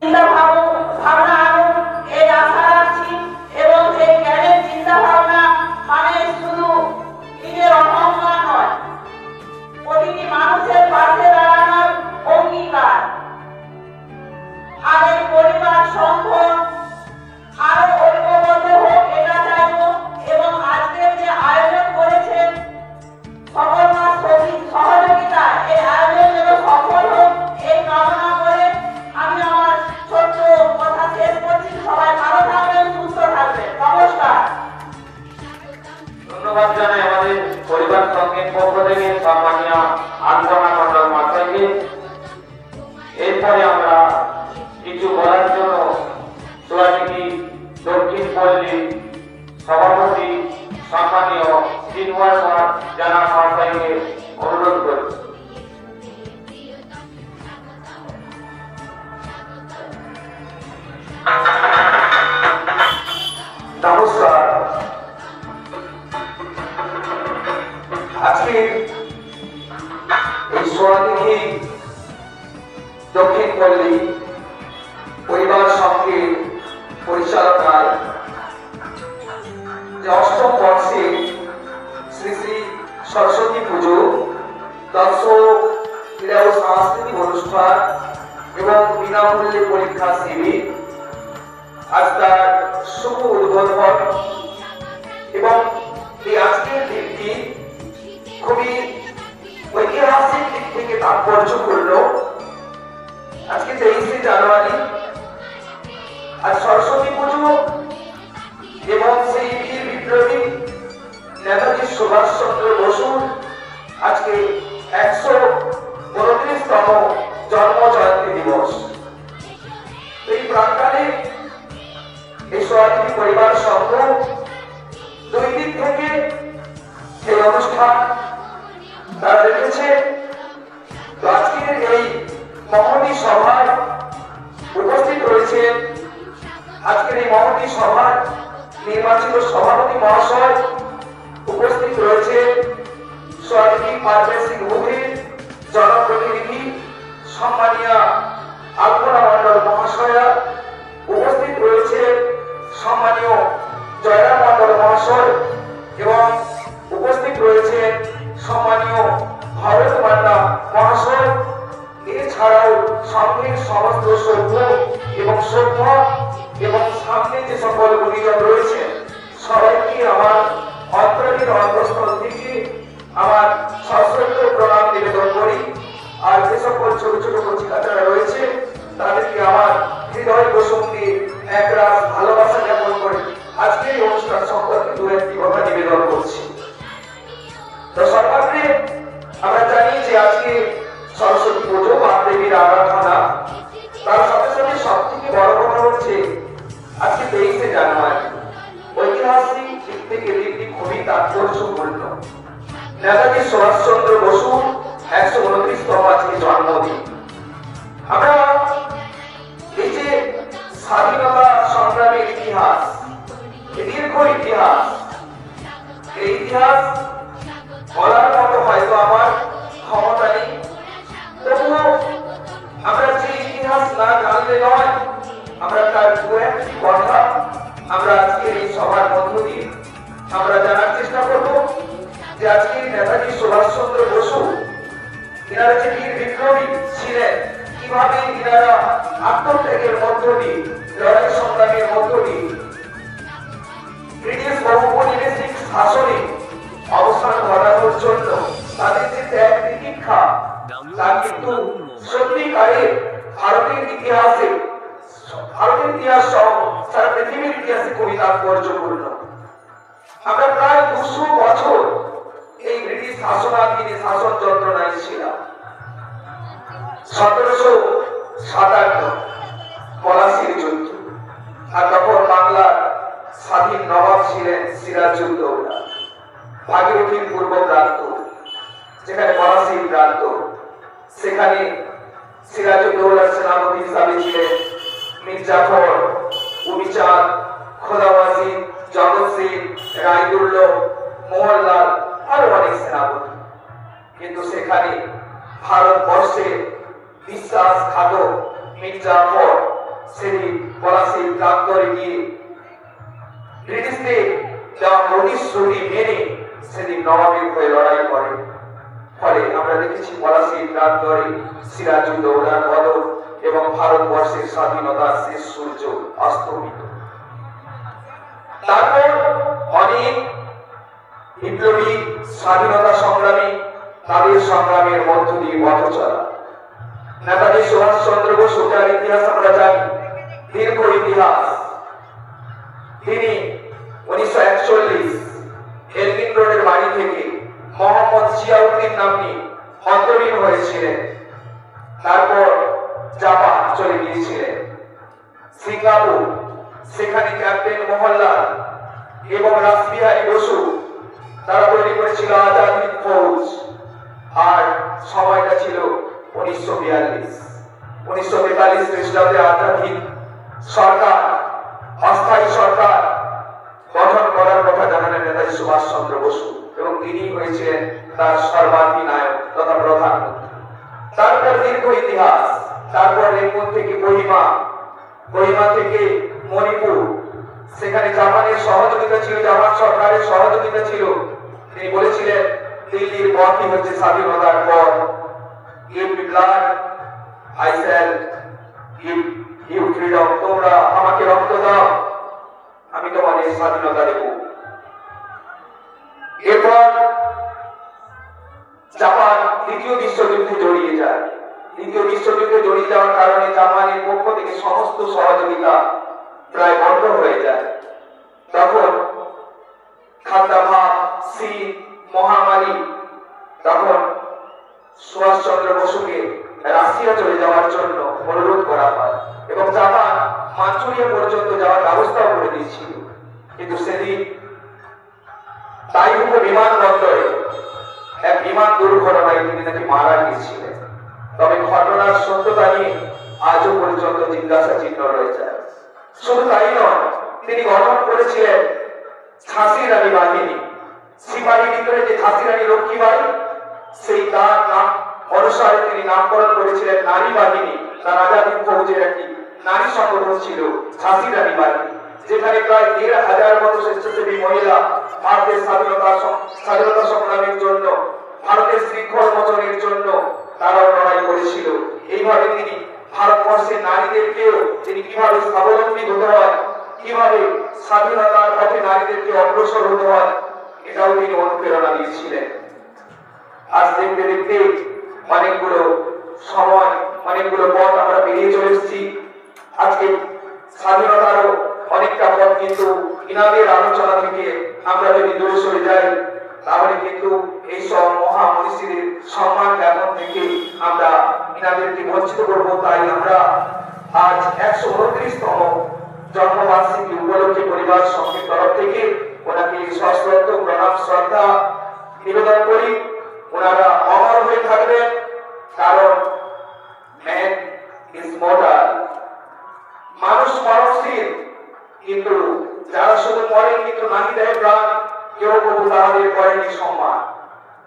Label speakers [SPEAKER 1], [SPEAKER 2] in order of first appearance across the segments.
[SPEAKER 1] চিন্তা ভাবনা আনুন এই আশা রাখছি। এবং এই জ্ঞানের চিন্তা ভাবনা মানে শুধু নিজের অহংকার নয়, প্রতিটি মানুষের পাশে দাঁড়ানোর অঙ্গীকার। আর এই পরিবার সংঘ আরো ঐক্যবদ্ধ হোক এটা চাইবো। এবং আজকের যে আয়োজন করেছেন সকল সহযোগিতা, এই আয়োজন যেন সফল হোক এই কামনা করে আমি আমার ছোট্ট কথা শেষ করছি। সবাই ভালো থাকবেন, সুস্থ থাকবেন। নমস্কার।
[SPEAKER 2] ধন্যবাদ জানাই আমাদের পরিবার সংঘের পক্ষ থেকে সম্মানীয় আন্দোলন মন্ডল মহাশয়কে। এরপরে আমরা কিছু বলার জন্য সোয়াজিকি দক্ষিণ পল্লী সভাপতি সম্মানীয় চিন্ময় জানা মহাশয়কে অনুরোধ করি।
[SPEAKER 3] নমস্কার। আজকে এই সোয়াদিঘি দক্ষিণ পল্লী পরিবার সংঘের পরিচালনায় যে অষ্টম বর্ষে শ্রী শ্রী সরস্বতী পুজো, দর্শক ক্রীড়া ও সাংস্কৃতিক অনুষ্ঠান এবং বিনামূল্যে পরীক্ষা শিবির আজ তার শুভ উদ্বোধন। এবং এই আজকের দিনটি খুবই ঐতিহাসিক দিক থেকে তাৎপর্যপূর্ণ। আজকে 23শে জানুয়ারি, আজ সরস্বতী পুজো এবং সেই বীর বিপ্লবী নেতাজি সুভাষচন্দ্র বসুর আজকে 129তম জন্ম জয়ন্তী দিবস। এই প্রাঙ্গণে এই সোয়াদিঘি পরিবার সংঘ 2 দিন থেকে এই অনুষ্ঠান তারা রেখেছে। তো আজকের এই মহতী সভায় উপস্থিত রয়েছেন আজকের এই মহতী সভায় নির্বাচিত সভাপতি মহাশয়, উপস্থিত রয়েছে সোয়াদিঘি পারভেসিং বুথের জনপ্রতিনিধি সম্মানীয় আলপনা মন্ডল মহাশয়া, উপস্থিত রয়েছে সম্মানীয় জয়রাম মন্ডল মহাশয় এবং উপস্থিত রয়েছে সম্মানীয় ভারত মান্না মহাশয়। এছাড়াও সংঘের সমস্ত সভ্য এবং সভ্যা এবং সামনে যে সকল গুণীজন রয়েছে সবাইকে আমার অন্তরের অন্তঃস্থল থেকে আমার সশ্রদ্ধ প্রণাম নিবেদন করি। আর যে সকল ছোট ছোট কচিকাচারা রয়েছে তাদেরকে আমার হৃদয় প্রসঙ্গে একরাশ ভালোবাসা জ্ঞাপন করে আজকে এই অনুষ্ঠান সম্পর্কে 2-1টি কথা নিবেদন করছি। তো সর্বাগ্রে আমরা জানি যে আজকে সরস্বতী পুজো বা দেবীর আরাধনা, তার সাথে সাথে সব থেকে বড় কথা হচ্ছে আজকে 23শে জানুয়ারি। ঐতিহাসিক দিক থেকে দিনটি খুবই তাৎপর্যপূর্ণ। নেতাজি সুভাষচন্দ্র বসুর 129তম আজকে জন্মদিন। আমরা এই যে স্বাধীনতা সংগ্রামের ইতিহাস, দীর্ঘ ইতিহাস, এই ইতিহাস বলার মতো হয়তো আমার ক্ষমতা নেই, তবুও আমরা যে ইতিহাস না জানলে নয়, আমরা তার 2-1টি কথা আমরা আজকে এই সভার মধ্য দিয়ে আমরা জানার চেষ্টা করব। যে আজকে নেতাজি সুভাষচন্দ্র বসু এনারা যে বীর বিপ্লবী ছিলেন, কিভাবে এনারা আত্মত্যাগের মধ্য দিয়ে, লড়াই সংগ্রামের মধ্য দিয়ে ব্রিটিশ বহুপনিবেশিক শাসনে অবস্থান ঘটানোর জন্য তাদের যে ত্যাগ প্রতীক্ষা, তা কিন্তু সত্যিকারে ভারতের ইতিহাস সহ সারা পৃথিবীর ইতিহাসে খুবই তাৎপর্যপূর্ণ। আমরা প্রায় 200 বছর এই ব্রিটিশ শাসনাধীনে শাসন যন্ত্রণায় ছিলাম। 1757 পলাশির যুদ্ধ, আর তখন বাংলার স্বাধীন নবাব ছিলেন সিরাজউদ্দৌলা। ভাগীরথীর পূর্ব প্রান্ত যেখানে পলাশির প্রান্ত, সেখানে সিরাজউদ্দৌলার সেনাপতি হিসাবে ছিলেন মীর জাফর, উমিচাঁদ, খোদাওয়াজিদ, জগৎ সিং, রায়দুল্লাহ, মোহনলাল আরো অনেক সেনাপতি। কিন্তু সেখানে ভারতবর্ষে বিশ্বাসঘাতক মীর জাফর সেদিন পলাশীর প্রান্তরে গিয়ে ব্রিটিশদের দেওয়া প্রতিশ্রুতি মেনে সেদিন নবাবের হয়ে লড়াই করে। ফলে আমরা দেখেছি পলাশীর প্রান্তরে সিরাজউদ্দৌলার পতন এবং ভারতবর্ষের স্বাধীনতার শেষ সূর্য অস্তমিত। তারপর অনেক বিপ্লবী স্বাধীনতা সংগ্রামী তাদের সংগ্রামের মধ্য দিয়ে পথ চলা। নেতাজি সুভাষচন্দ্র বসু, যার ইতিহাস আমরা জানি, দীর্ঘ ইতিহাস, তিনি 1941 এলগিন রোডের বাড়ি থেকে মোহাম্মদ জিয়াউদ্দিন নামনি অন্তরীণ হয়েছিলেন। তারপর জাপান চলে গিয়েছিলেন, সিঙ্গাপুর, সেখানে ক্যাপ্টেন মোহনলাল এবং রাসবিহারী বসু তারা তৈরি করেছিল আজাদ হিন্দ ফৌজ। আর সময়টা ছিল 1942 খ্রিস্টাব্দে আজাদ হিন্দ সরকার, অস্থায়ী সরকার গঠন করার কথা জানালেন নেতাজি সুভাষচন্দ্র বসু এবং তিনি হয়েছিলেন তার সর্বাধিনায়ক তথা প্রধানমন্ত্রী। তারপর দীর্ঘ ইতিহাস, তারপর রেঙ্গুন থেকে কোহিমা, কোহিমা থেকে মণিপুর, সেখানে জাপানের সহযোগিতা ছিল, জাপান সরকারের সহযোগিতা ছিল। তিনি বলেছিলেন দিল্লির পথই হচ্ছে স্বাধীনতার পথ। Give me blood, I shall give you freedom. তোমরা আমাকে রক্ত দাও, আমি তোমাদের স্বাধীনতা দেব। এরপর জাপান দ্বিতীয় বিশ্বযুদ্ধে জড়িয়ে যায়। দ্বিতীয় বিশ্বযুদ্ধে জড়িয়ে যাওয়ার কারণে জাপানের পক্ষ থেকে সমস্ত সহযোগিতা প্রায় বন্ধ হয়ে যায়। তখন খাদ্যাভাব, শীত, মহামারী, তখন সুভাষচন্দ্র বসুকে রাশিয়া চলে যাওয়ার জন্য অনুরোধ করা হয় এবং জাপান মাঞ্চুরিয়া পর্যন্ত যাওয়ার ব্যবস্থাও করে দিয়েছিল। কিন্তু সেদিন তাইহুকো বিমানবন্দরে এক বিমান দুর্ঘটনায় তিনি নাকি মারা গিয়েছিলেন। তবে ঘটনার সত্যতা নিয়ে আজও পর্যন্ত জিজ্ঞাসা চিহ্ন রয়েছে। শুধু তাই নয়, তিনি গঠন করেছিলেন ঝাঁসি রানী বাহিনী। সিপাহী বিদ্রোহে যে ঝাঁসি রানী লক্ষ্মীবাঈ, সেই তার নাম অনুসারে তিনি নামকরণ করেছিলেন নারী বাহিনী। তার আজাদ হিন্দ ফৌজের একটি নারী সংগঠন ছিল ঝাঁসি রানী বাহিনী, যেখানে প্রায় ১,৫০০ মতো স্বেচ্ছাসেবী মহিলা ভারতের স্বাধীনতা সংগ্রামের জন্য, ভারতের শৃঙ্খল মোচনের জন্য তারাও লড়াই করেছিল। এইভাবে তিনি ভারতবর্ষের নারীদেরকেও তিনি কিভাবে স্বাবলম্বী হতে হয়, কিভাবে স্বাধীনতার পথে নারীদেরকে অগ্রসর হতে হয়, এটাও তিনি অনুপ্রেরণা দিয়েছিলেন। আজ দেখতে দেখতে অনেকগুলো সময়, অনেকগুলো পথ আমরা পেরিয়ে চলে এসেছি। আজকে স্বাধীনতারও অনেকটা পথ কিন্তু ইনাদের আলোচনা থেকে আমরা যদি দূরে সরে যাই, তাহলে কিন্তু এইসব মহামনীষীদের সম্মান জ্ঞাপন থেকে আমরা ইনাদেরকে বঞ্চিত করব। তাই আমরা আজ ১২৯তম জন্মবার্ষিকী উপলক্ষে পরিবার সঙ্গীর তরফ থেকে ওনাকে সশ্রদ্ধ প্রণাম শ্রদ্ধা নিবেদন করি। ওনারা অমর হয়ে থাকবেন, কারণ ম্যান ইজ মর্টাল, মানুষ মরণশীল, কিন্তু যারা শুধু মরেন কিন্তু নাহি দেয় প্রাণ, কেউ প্রভু তাহাদের করেনি সম্মান।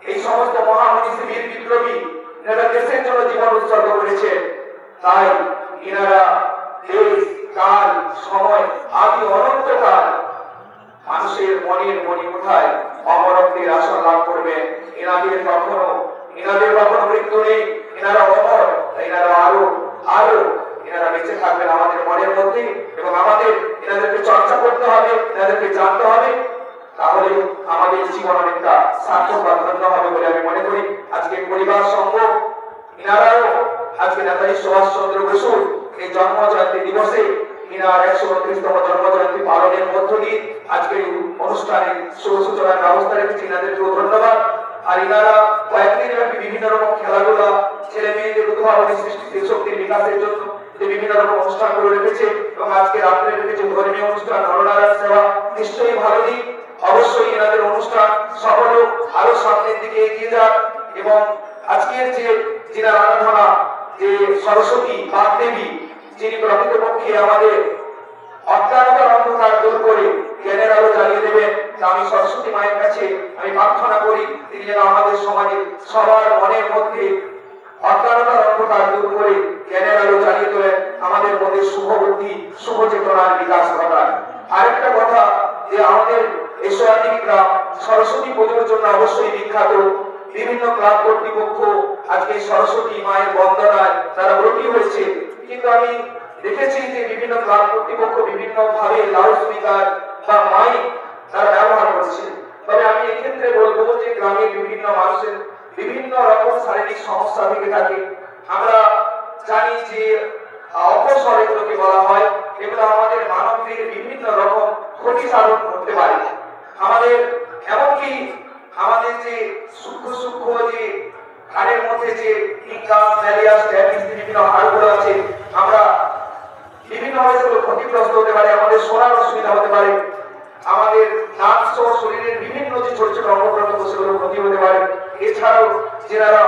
[SPEAKER 3] এই সমস্ত মহামনীষী বীর বিপ্লবী এনারা দেশের জন্য জীবন উৎসর্গ করেছেন। তাই এনারা দেশ, কাল, সময়, আদি অনন্তকাল মানুষের মনের মণিমুঠায় অমরত্বের আসন লাভ করবেন। এনাদের কখনো মৃত্যু নেই, এনারা অমর, এনারা আরো এনারা বেঁচে থাকবেন আমাদের মনের মধ্যে এবং আমাদের এনাদেরকে চর্চা করতে হবে, এনাদেরকে জানতে হবে, তাহলে আমাদের জীবন অনেকটা সার্থক বা ধন্য হবে বলে আমি মনে করি। আজকে পরিবার সংঘ এনারাও আজকে নেতাজি সুভাষচন্দ্র বসুর এই জন্ম জয়ন্তী দিবসে ইনার ১২৯তম জন্ম জয়ন্তী পালনের মধ্য দিয়ে আজকে অনুষ্ঠানের শুভ সূচনার ব্যবস্থা রেখেছি, এনাদেরকেও ধন্যবাদ। আর ইনারা কয়েকদিন ব্যাপী বিভিন্ন রকম খেলাধুলা, ছেলে মেয়েদের উদ্ভাবনী সৃষ্টি, শক্তির বিকাশের জন্য যে বিভিন্ন রকম অনুষ্ঠানগুলো রেখেছে এবং আজকে রাত্রে রেখেছে ধর্মীয় অনুষ্ঠান, নরনারায়ণ সেবা। নিশ্চয়ই ভালো দিক, অবশ্যই এনাদের অনুষ্ঠান সফল হোক, আরো সামনের দিকে এগিয়ে যাক এবং আজকের যে যিনার আরাধনা, যে সরস্বতী বাগদেবী, যিনি প্রকৃতপক্ষে আমাদের অজ্ঞানতার অন্ধকার দূর করে জ্ঞানের আলো জ্বালিয়ে দেবেন, তা আমি সরস্বতী মায়ের কাছে আমি প্রার্থনা করি তিনি যেন আমাদের সমাজে সবার মনের মধ্যে অজ্ঞানতার অন্ধকার দূর করে জ্ঞানের আলো জ্বালিয়ে তোলেন, আমাদের মধ্যে শুভ বুদ্ধি শুভ চেতনার বিকাশ ঘটান। আরেকটা কথা, যে আমাদের এই সোয়াদি গ্রাম সরস্বতী পুজোর জন্য অবশ্যই বিখ্যাত। বিভিন্ন ক্লাব কর্তৃপক্ষ আজকে সরস্বতী মায়ের বন্দনায় তারা ব্রতী হয়েছে, কিন্তু আমি দেখেছি যে বিভিন্ন ক্লাব কর্তৃপক্ষ বিভিন্ন ভাবে লাউড স্পিকার বা মাইক তারা ব্যবহার করছে। তবে আমি এক্ষেত্রে বলবো যে গ্রামের বিভিন্ন মানুষের বিভিন্ন রকম শারীরিক সমস্যা থেকে থাকে। আমরা জানি যে অপস্বর এগুলোকে বলা হয়, এগুলো আমাদের মানব দেহের বিভিন্ন রকম ক্ষতি সাধন করতে পারে। আমাদের এমনকি আমাদের যে সূক্ষ্ম সূক্ষ্ম যে হাড়ের মধ্যে যে লিকাস ম্যালিয়াস ডায়াবেটিস বিভিন্ন হাড়গুলো আছে, আমরা বিভিন্ন ভাবে সেগুলো ক্ষতিগ্রস্ত হতে পারে, আমাদের শোনার অসুবিধা হতে পারে, আমাদের নাক সহ শরীরের বিভিন্ন যে ছোট ছোট অঙ্গ প্রত্যঙ্গ সেগুলো ক্ষতি হতে পারে। এছাড়াও যারা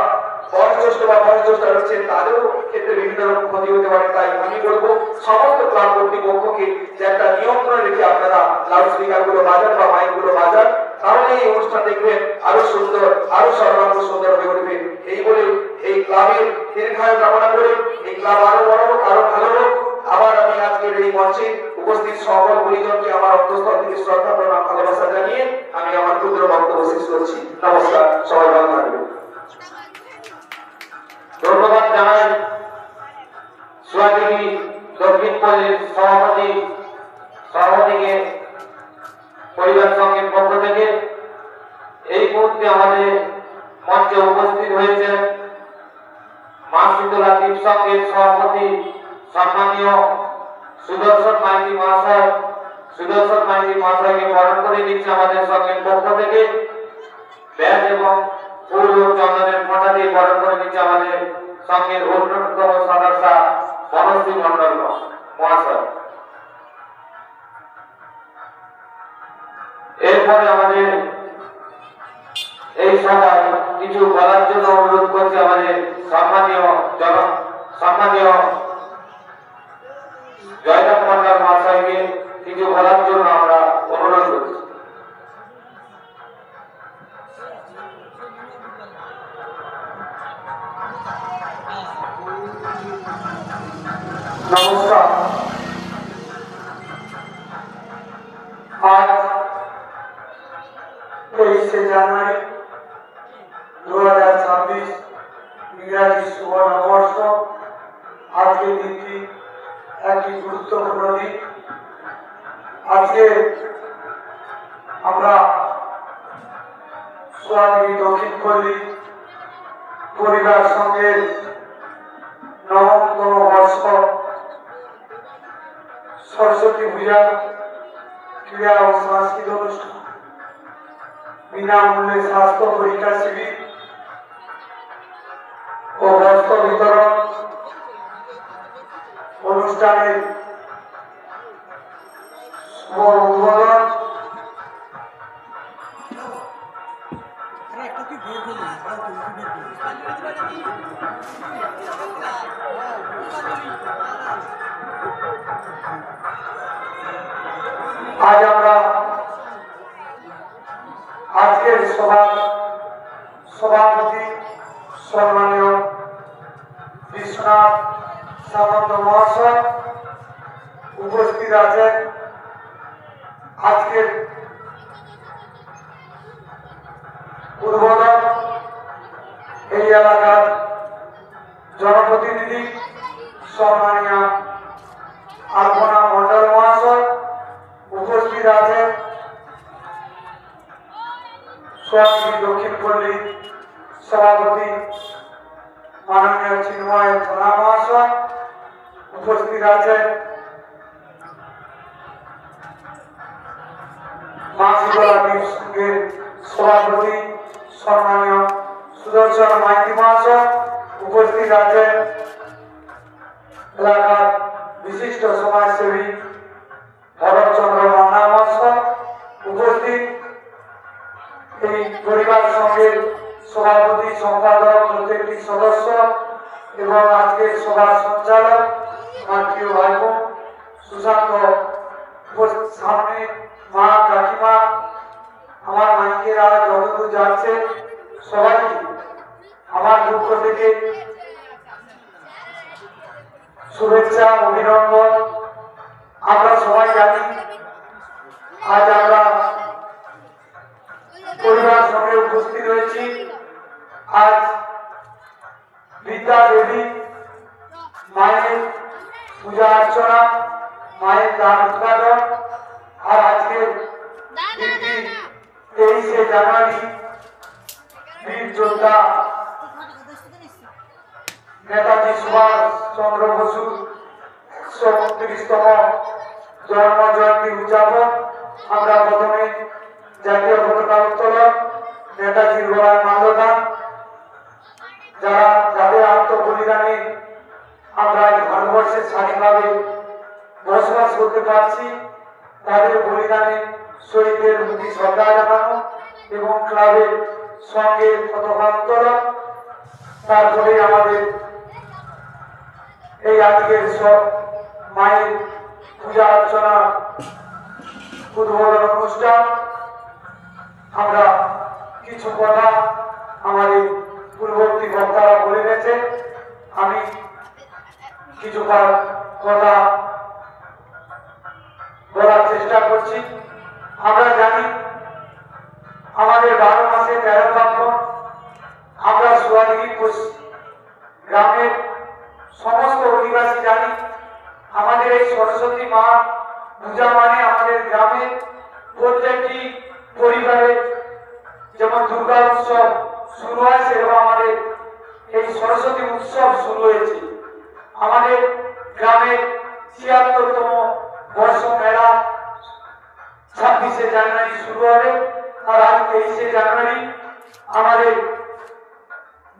[SPEAKER 3] বয়োজ্যেষ্ঠ বা বয়োজ্যেষ্ঠ রয়েছেন তাদেরও ক্ষেত্রে বিভিন্ন রকম ক্ষতি হতে পারে। তাই আমি বলবো সমস্ত ক্লাব কর্তৃপক্ষকে যে একটা নিয়ন্ত্রণ রেখে আপনারা লাউড স্পিকার গুলো বাজান বা মাইক গুলো বাজান, তাহলে এই অনুষ্ঠান দেখবেন আরো সুন্দর, আরো সর্বাঙ্গ সুন্দর হয়ে উঠবে। এই বলে এই ক্লাবের দীর্ঘায়ু কামনা করে এই ক্লাব আরো বড় হোক, আরো ভালো হোক। আবার আমি আজকের এই মঞ্চে উপস্থিত সকল পরিজনকে আমার অন্তঃস্থল থেকে শ্রদ্ধা প্রণাম ভালোবাসা জানিয়ে আমি আমার ক্ষুদ্র বক্তব্য শেষ করছি। নমস্কার, সবাই ভালো থাকবেন।
[SPEAKER 2] ধন্যবাদ জানাই সোয়াদিঘি দক্ষিণ পল্লীর সভাপতিকে পরিবার সঙ্গের পক্ষ থেকে। এই মুহূর্তে আমাদের মঞ্চে উপস্থিত হয়েছেন মা শীতলা দ্বীপ সংঘের সভাপতি সম্মানীয় সুদর্শন মাইতি মহাশয়। সুদর্শন মাইতি মহাশয়কে বরণ করে দিচ্ছে আমাদের সঙ্গের পক্ষ থেকে। ব্যাস এবং ফুল ও চন্দনের ফোঁটা দিয়ে বরণ করে দিচ্ছে আমাদের সঙ্গের অন্যতম সদস্য বনশ্রী মন্ডল মহাশয়। এরপরে আমাদের এই সভায় কিছু বলার জন্য অনুরোধ করছি আমাদের সম্মানীয় জয়রাম মন্ডল মহাশয়কে কিছু বলার জন্য আমরা অনুরোধ করছি।
[SPEAKER 4] নমস্কার। আজ 23শে জানুয়ারি 2026 ইংরাজি শুভ নববর্ষ। আজকের দিনটি একটি গুরুত্বপূর্ণ দিন। আজকে আমরা সোয়াদিঘি দক্ষিণ পল্লী পরিবার সঙ্গে নবমতম বর্ষ সরস্বতী পূজা ক্রীড়া ও সাংস্কৃতিক অনুষ্ঠান, বিনামূল্যে স্বাস্থ্য পরীক্ষা শিবির ও বস্ত্র বিতরণ অনুষ্ঠানের শুভ উদ্বোধন আজ আমরা আজকের সভাপতি সম্মানীয় বিশ্বনাথ সামন্ত মহাশয় উপস্থিত আছেন। আজকের উদ্বোধন এই এলাকার জনপ্রতিনিধি সম্মানীয় আলপনা মন্ডল মহাশয় উপস্থিত আছেন। সোয়াদিঘি দক্ষিণ পল্লী সভাপতি মাননীয় চিন্ময় ধনা মহাশয় উপস্থিত আছেন। মা শীতলা দ্বীপ সংঘের সভাপতি সম্মানীয় সুদর্শন মাইতি মহাশয় উপস্থিত আছেন। এলাকার বিশিষ্ট সমাজসেবী ভরতচন্দ্র মান্না মহাশয় উপস্থিত। এই পরিবার সঙ্গের সভাপতি সম্পাদক প্রত্যেকটি সদস্য এবং আজকের সভার সঞ্চালক আমার প্রিয় ভাই বোন সুশান্ত সামনে মা কাকিমা আমার মাইকের আওয়াজ যতদূর যাচ্ছে সবাই আমার পক্ষ থেকে জানি আজ আমরা পরিবার সঙ্গে উপস্থিত হয়েছি। আজ বিদ্যা দেবী মায়ের পূজা অর্চনা, মায়ের দান উদ্ঘাটন, আর আজকের দিনটি 23শে জানুয়ারি বীর যোদ্ধা নেতাজি সুভাষ চন্দ্র বসুর 129তম জন্ম জয়ন্তী উদযাপন। আমরা প্রথমে জাতীয় পতাকা উত্তোলন, নেতাজির গলায় মাল্যদান, যাদের আত্মবলিদানে আমরা আজ ভারতবর্ষে স্বাধীনভাবে বসবাস করতে পারছি, তাদের বলিদানে শহীদদের প্রতি শ্রদ্ধা জানানো এবং ক্লাবের সঙ্গে পতাকা উত্তোলন। তারপরে আমাদের এই আজকের সব মায়ের পূজা অর্চনা উদ্বোধন অনুষ্ঠান। আমরা কিছু কথা আমাদের পূর্ববর্তী বক্তারা বলে গেছে, আমি কিছু কথা বলার চেষ্টা করছি। আমরা জানি আমাদের 12 মাসে 13 পার্বণ। আমরা সুয়াদিঘি গ্রামের সমস্ত অধিবাসী জানি আমাদের এই সরস্বতী মা পূজা মানে আমাদের গ্রামের প্রত্যেকটি পরিবারে যেমন দুর্গা উৎসব শুরু হয়, সেরকম আমাদের এই সরস্বতী উৎসব শুরু হয়েছে। আমাদের গ্রামের ৭৬তম বর্ষ মেলা 26শে জানুয়ারি শুরু হবে, আর আজ 23শে জানুয়ারি আমাদের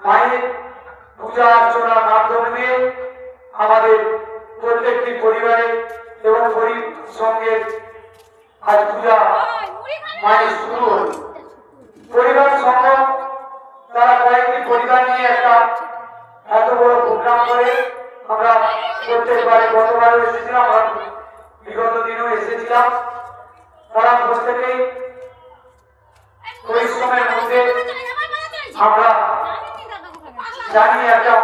[SPEAKER 4] মায়ের পূজা অর্চনার মাধ্যমে দিয়ে আমাদের প্রত্যেকটি পরিবারে এবং সঙ্গে আজ পূজা মায়ের শুরু হল। পরিবার সঙ্গ তারা কয়েকটি পরিবার নিয়ে একটা এত বড় প্রোগ্রাম করে। আমরা প্রত্যেকবারে গতবারও এসেছিলাম, আর বিগত দিনেও এসেছিলাম। তারা প্রত্যেকেই পরিশ্রমের মধ্যে আমরা জানি একটা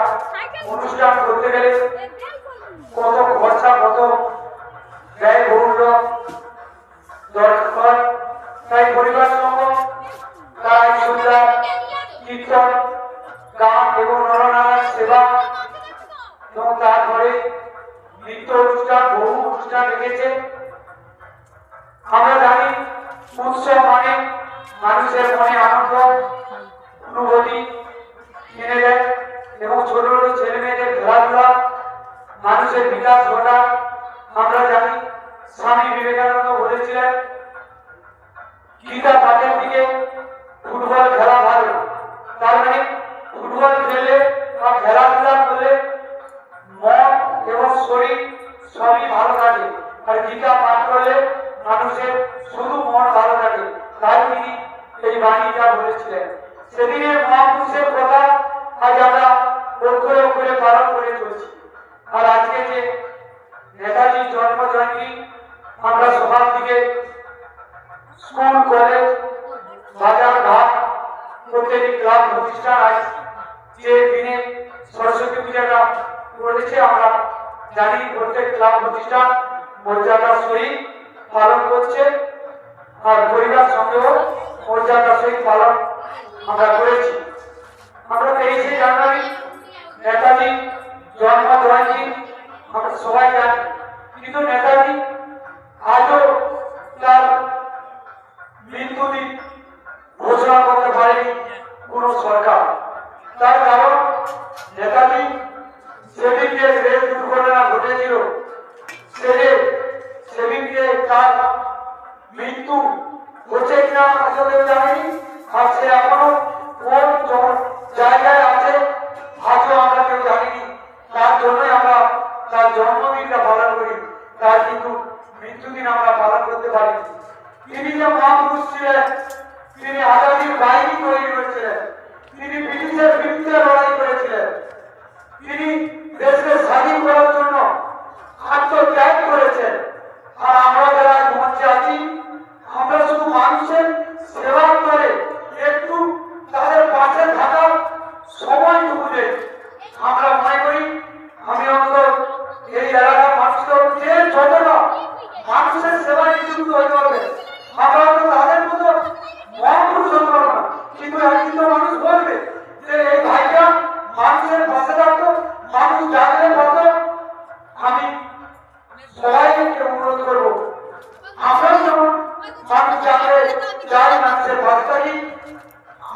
[SPEAKER 4] অনুষ্ঠান করতে গেলে কত খরচা, কত ব্যয়বহুল দরকার। তাই পরিবার সঙ্গ তারা এই সন্ধ্যা কীর্তন, গান এবং নরনারায়ণ সেবা এবং তারপরে নৃত্য অনুষ্ঠান, বহু অনুষ্ঠান রেখেছে। আমরা জানি উৎসব মানে মানুষের মনে আনন্দ অনুভূতি এনে দেয় এবং ছোট ছোট ছেলে মেয়েদের খেলাধুলা, মানুষের বিকাশ ঘটায়। আমরা জানি স্বামী বিবেকানন্দ বলেছিলেন গীতা পাঠের দিকে ফুটবল খেলা ভালো। তার মানে ফুটবল খেললে বা খেলাধুলা করলে মন এবং শরীর সবই ভালো থাকে, আর গীতা পাঠ করলে মানুষের শুধু মন ভালো থাকে। তাই তিনি এই বাণীটা বলেছিলেন। সেদিনের মহাপুরুষের কথা আজ আমরা অক্ষরে অক্ষরে পালন করে চলছি। আর আজকে যে নেতাজির জন্ম জয়ন্তী, আমরা সকাল থেকে স্কুল, কলেজ, বাজার ঘাট, প্রত্যেকটি ক্লাব প্রতিষ্ঠান আজ যে দিনে সরস্বতী পূজাটা করেছে, আমরা জানি প্রত্যেক ক্লাব প্রতিষ্ঠান মর্যাদার সহিত পালন করছে, আর পরিবার সঙ্গেও মর্যাদার সহিত পালন আমরা করেছি। আমরা 23শে জানুয়ারি নেতাজি জন্ম জয়ন্তী আমরা সবাই জানি, কিন্তু নেতাজি আজও তার মৃত্যুদিন ঘোষণা করতে পারেনি কোন সরকার। তার কারণ নেতাজি সেদিনকে রেল দুর্ঘটনা ঘটেছিল, সেদিনকে তার মৃত্যু হচ্ছে কিনা আসলে জানি, আর সে এখনো কোন জায়গায় আছে আজও আমরা কেউ জানিনি। তার জন্যই আমরা তার জন্মদিনটা পালন করি, তার কিন্তু মৃত্যুদিন আমরা পালন করতে পারি। তিনি যে মহাপুরুষ ছিলেন, তিনি আজাদির বাহিনী তৈরি করেছিলেন, তিনি ব্রিটিশের বিরুদ্ধে লড়াই করেছিলেন, তিনি দেশকে স্বাধীন করার জন্য আত্মত্যাগ করেছেন। আর আমরা যারা মঞ্চে আছি, আমরা শুধু মানুষের সেবা করে একটু তাদের পাশে থাকার সময়টুকু দেই। আমরা মনে করি, আমি অন্তত এই এলাকার মানুষকে যে যতটা মানুষের সবাইকে অনুরোধ করবো, আমরাও যেমন মানুষ জানলে যাই মানুষের পাশে থাকি,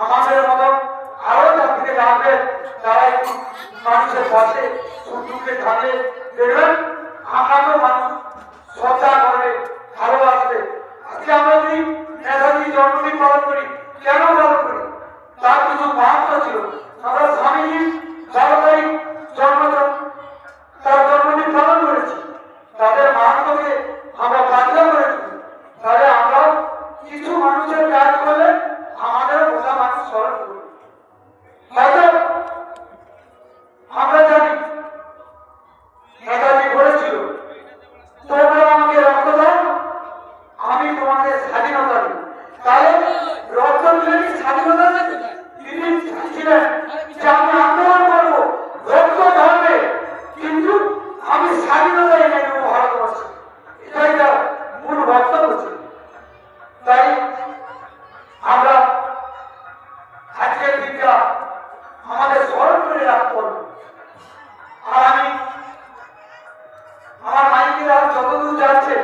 [SPEAKER 4] আমাদের মতন আরো যাত্রীকে জানবে তারা একটু মানুষের পাশে সুখ দুঃখে থাকলে দেখবেন আমাকেও মানুষ শ্রদ্ধা করবে, ভালোবাসবে। আজকে আমরা যদি নেতাজির জন্মদিন পালন করি, কেন পালন করি? তার কিছু মাহাত্ম ছিল। আমরা স্বামীজির 12 তারিখ তার জন্মদিন পালন করেছি, তাদের মাহাত্মকে আমরা বাধ্য করেছি। তাহলে আমরাও কিছু মানুষের কাজ করলে আমাদের গোটা মানুষ স্মরণ করবে। হয়তো আমরা জানি নেতাজি বলেছিল, তোমরা আমাকে রক্ত দাও, আমি তোমাকে স্বাধীনতা দিই। তাহলে রক্ত দিলে কি স্বাধীনতা দেবে? তিনি চাইছিলেন যে আমি আন্দোলন করবো, রক্ত ধরবে, কিন্তু আমি স্বাধীনতা এনে দেবো ভারতবর্ষে। এটাই তার মূল বক্তব্য ছিল। তাই আমরা আজকের দিনটা আমাদের স্মরণ করে রাখতে হবে। আর আমি আমার মাইকেরা যতদূর যাচ্ছে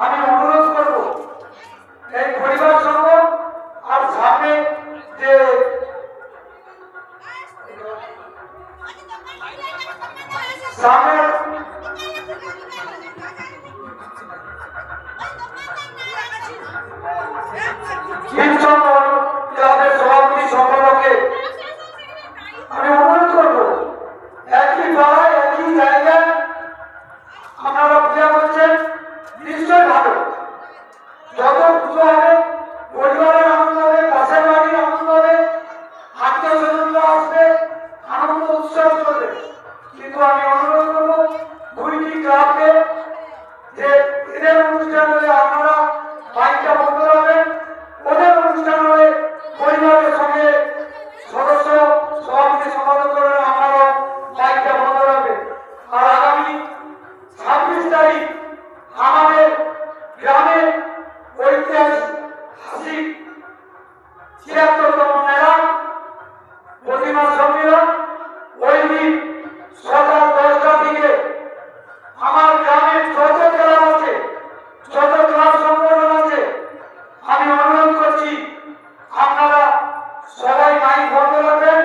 [SPEAKER 4] আমি অনুরোধ করব, এই পরিবার সঙ্গ আর সামনে যে সামনে শিবচন্দ্র ক্লাবের সভাপতি সম্পাদককে আমি অনুরোধ করব, একই পাড়ায় একই জায়গায় আপনারা পূজা করছেন, নিশ্চয় ভালো। যত পুজো হবে পরিবারের আনন্দ হবে, পাশের বাড়ির আনন্দ হবে, আত্মীয় স্বজনরা আসবে, আনন্দ উৎসব চলবে। কিন্তু আমি অনুরোধ করবো দুইটি ক্লাবকে যে এদের অনুষ্ঠান হলে আপনারা মাইকটা বন্ধ রাখবেন, ওদের অনুষ্ঠান হলে পরিবারের সঙ্গে সদস্য সভাপতি সম্পাদক করে আপনারাও মাইকটা বন্ধ রাখবেন। আর আগামী 26 তারিখ আমাদের গ্রামে ঐতিহাসিক ৭৬তম মেলা প্রতিমা সম্মেলন, ওই দিন সকাল 10টার দিকে আমার গ্রামের যত ক্লাব আছে, যত ক্লাব সংগঠন আছে, আমি অনুরোধ করছি আপনারা সবাই মাইক বন্ধ রাখবেন,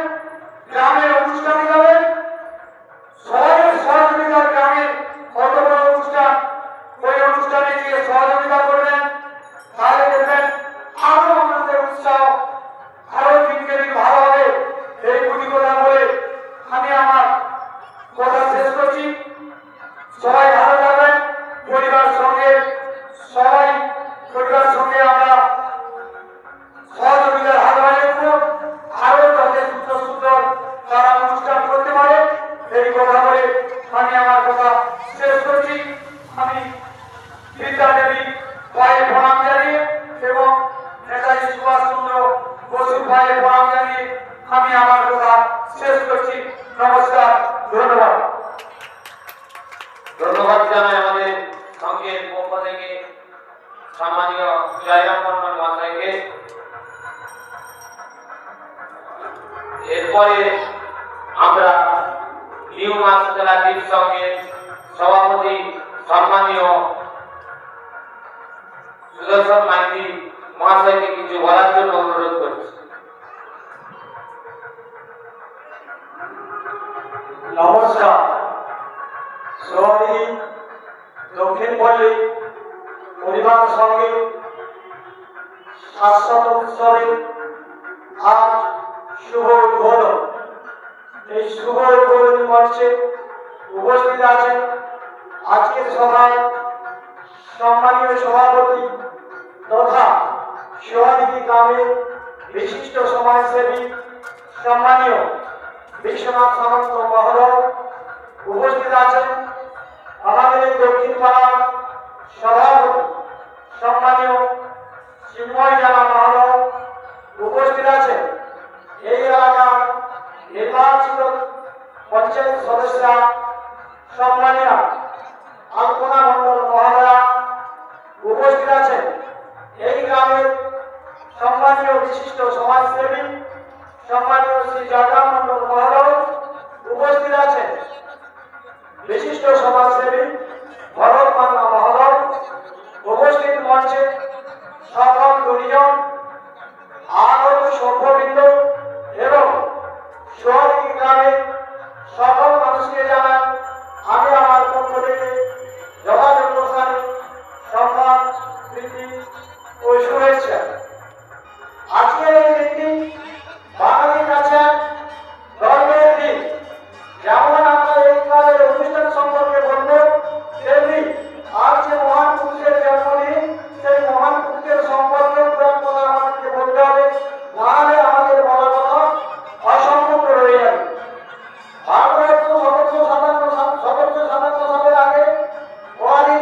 [SPEAKER 4] গ্রামের অনুষ্ঠানে যাবেন, সবাই সহযোগিতার গ্রামের কত বড় অনুষ্ঠান, ওই অনুষ্ঠানে গিয়ে সহযোগিতা করবেন। তাহলে দেখবেন আরো আমাদের উৎসাহ আরো দিনকে দিন ভালো হবে। এই দুটি কথা বলে আমি আমার কথা শেষ করছি। সবাই ভালো থাকবেন, পরিবার সঙ্গে সবাই পরিবার সঙ্গে আমরা সহযোগিতার হাত বাড়িয়ে দেবো, আরো যাতে সুন্দর সুন্দর তারা অনুষ্ঠান করতে পারে। এই কথা বলে আমি আমার কথা শেষ করছি। আমি বিদ্যা দেবী ভাইয়ের প্রণাম জানিয়ে এবং নেতাজি সুভাষচন্দ্র বসুর ভাইয়ের প্রণাম জানিয়ে আমি আমার কথা শেষ করছি। নমস্কার, ধন্যবাদ।
[SPEAKER 2] ধন্যবাদ জানাই আমাদের সঙ্গের পক্ষ থেকে সম্মানীয় জয়রাম বর্মন মহাশয়কে। এরপরে আমরা নিউ মাছতলা দ্বীপ সঙ্গের সভাপতি সম্মানীয় সুদর্শন মাইতি মহাশয়কে কিছু বলার জন্য অনুরোধ করছি।
[SPEAKER 4] নমস্কার। সবাই দক্ষিণ পল্লী পরিবার সঙ্গে শাশ্বত উৎসবে আজ শুভ উদ্বোধন। এই শুভ উদ্বোধনী মঞ্চে উপস্থিত আছেন আজকের সভায় সম্মানীয় সভাপতি তথা সোহাদিঘি গ্রামের বিশিষ্ট সমাজসেবী সম্মানীয় বিশ্বনাথ সামন্ত মহোদয়। উপস্থিত আছেন আমাদের এই দক্ষিণ পাড়ার সভাপতি সম্মানীয় চিন্ময় জানা মহোদয়। উপস্থিত আছেন এই এলাকার নির্বাচিত পঞ্চায়েত সদস্যরা সম্মানীয় আলপনা মন্ডল মহোদয়া। উপস্থিত আছেন এই গ্রামের সম্মানীয় বিশিষ্ট সমাজসেবী সম্মানীয় শ্রী জয়রাম মন্ডল মহোদয়। উপস্থিত আছেন বিশিষ্ট সমাজসেবী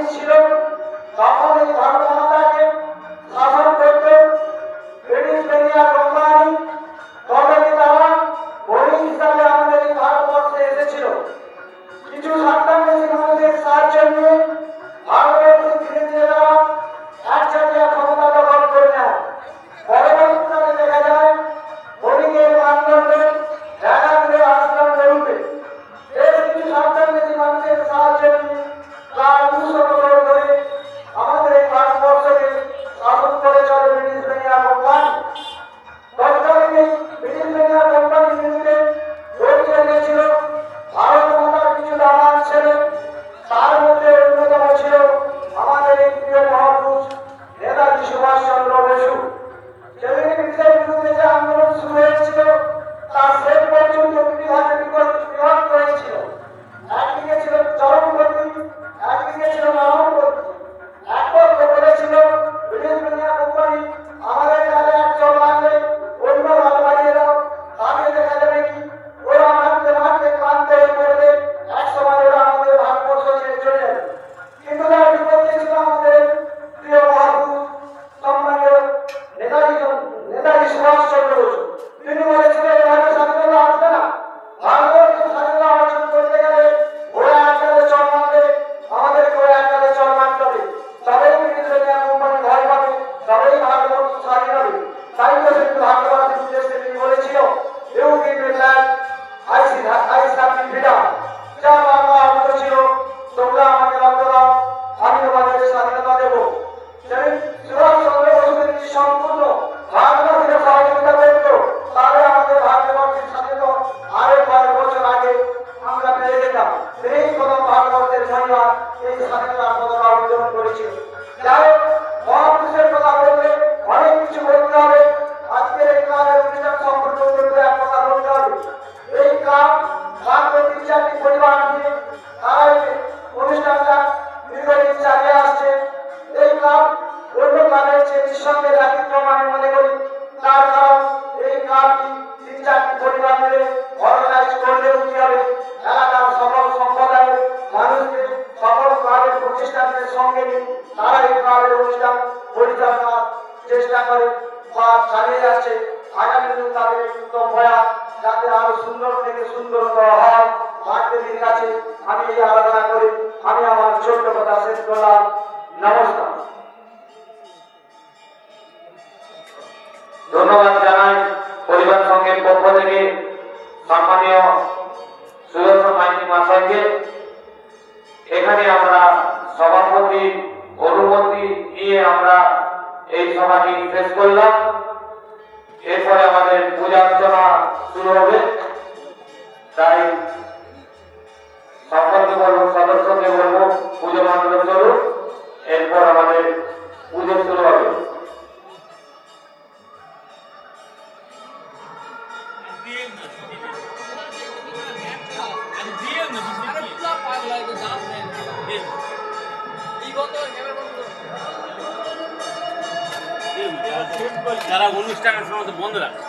[SPEAKER 4] ব্রিটিশ ছিল তখন এই ভারত মাতাকে শাসন করত ব্রিটিশ বেরিয়া কোম্পানি। তবে তারা বণিক হিসাবে আমাদের এই ভারতবর্ষে এসেছিল। কিছু সাতটাঙ্গের মানুষের সাহায্য নিয়ে ভারতবর্ষে ধীরে ধীরে তারা একচাটিয়া ক্ষমতা দখল করে নেয়। পরবর্তীকালে দেখা যায় বণিকের মানদণ্ডে দেখা দিলে আসলাম রূপে বেশ কিছু সাতটাঙ্গের মানুষের সাহায্য নিয়ে প্রায় 200 বছর ধরে আমাদের এই ভারতবর্ষকে শাসন করে চলে ব্রিটিশ বেরিয়া কোম্পানি। তৎকালীন এই ব্রিটিশ বেরিয়া কোম্পানির বিরুদ্ধে লড়তে গিয়েছিল ভারত মাতার কিছু দালাল ছেলে। তার মধ্যে অন্যতম ছিল আমাদের এই প্রিয় মহাপুরুষ নেতাজি সুভাষচন্দ্র বসু। সেদিন ব্রিটিশের বিরুদ্ধে যে আন্দোলন শুরু হয়েছিল তার শেষ পর্যন্ত দুটি ভাগে বিভক্ত হয়েছিল। একদিকে ছিল চরমপন্থী, একদিকে ছিল নরমপন্থী। এক পক্ষ বলেছিল ব্রিটিশ বেরিয়া কোম্পানি আমাদের কাছে এক চল লাগলে অন্য ভাগ বাড়িয়ে দাও, তাহলে দেখা যাবে কি ওরা মারতে মারতে ক্লান্ত হয়ে পড়বে, এক সময় ওরা আমাদের ভারতবর্ষ ছেড়ে চলে যাবে। কিন্তু তার বিপক্ষে ছিল আমাদের প্রিয় মহাপুরুষ সম্মানীয় নেতাজি সুভাষচন্দ্র বসু। তিনি বলেছিলেন এভাবে স্বাধীনতা আসবে না, ভারতবর্ষ স্বাধীনতা অর্জন করতে গেলে ওরা এককালে চল মারবে, আমাদেরকে ওরা এককালে চল মারতে হবে, তবেই ব্রিটিশ বেরিয়া কোম্পানি ভয় পাবে, তবেই ভারতবর্ষ স্বাধীন হবে। তাই তো সেদিন ভারতবাসীর উদ্দেশ্যে তিনি বলেছিল you give me land, I shall be freedom. যা বাংলা অর্থ ছিল তোমরা আমাকে রক্ত দাও, আমি তোমাদেরকে স্বাধীনতা দেবো। সেদিন সুভাষচন্দ্র বসু যদি সম্পূর্ণ ভারতবাসীকে সহযোগিতা করত তাহলে আমাদের ভারতবর্ষের স্বাধীনতা আরো কয়েক বছর আগে আমরা পেয়ে যেতাম। এই প্রথম ভারতবর্ষের মহিলা এই স্বাধীনতার পতাকা উত্তোলন করেছিল। যাই হোক, মহাপুরুষের কথা বললে অনেক কিছু বলতে হবে। আজকের এই ক্লাবের অনুষ্ঠান সম্পর্কে বলতে এক কথা বলতে হবে। এই ক্লাব মাত্র 3-4টি পরিবার নিয়ে তারা এই অনুষ্ঠানটা দীর্ঘদিন চালিয়ে আসছে। এই ক্লাব অন্য ক্লাবের চেয়ে নিঃসন্দেহে ব্যতিক্রম আমি মনে করি। তার কারণ এই ক্লাবটি 3-4টি পরিবার মিলে অর্গানাইজ করলেও কি হবে, এলাকার সকল সম্প্রদায়ের মানুষকে সকল ক্লাবের প্রতিষ্ঠানদের সঙ্গে নিয়ে তারা এই ক্লাবের অনুষ্ঠান পরিচালনার চেষ্টা করে বা চালিয়ে যাচ্ছে। আগামী দিন তাদের এই উত্তম প্রয়াস যাতে আরো সুন্দর থেকে সুন্দরতর হয়, ভাগ্যের কাছে আমি এই আলোচনা করি আমি আমার ছোট্ট কথা শেষ করলাম। নমস্কার।
[SPEAKER 2] ধন্যবাদ জানাই পরিবার সংঘের পক্ষ থেকে সম্মানীয় সুদর্শন মাইতি মহাশয়কে। এখানে আমরা সভাপতি অনুমতি নিয়ে আমরা এই সভাটি শেষ করলাম। এরপরে আমাদের পূজা অর্চনা শুরু হবে। তাই সকলকে বলবো, সদস্যকে বলবো পুজো মণ্ডপে চলুন, এরপর আমাদের পুজো শুরু হবে।
[SPEAKER 5] যারা অনুষ্ঠানের সময় বন্ধ রাখে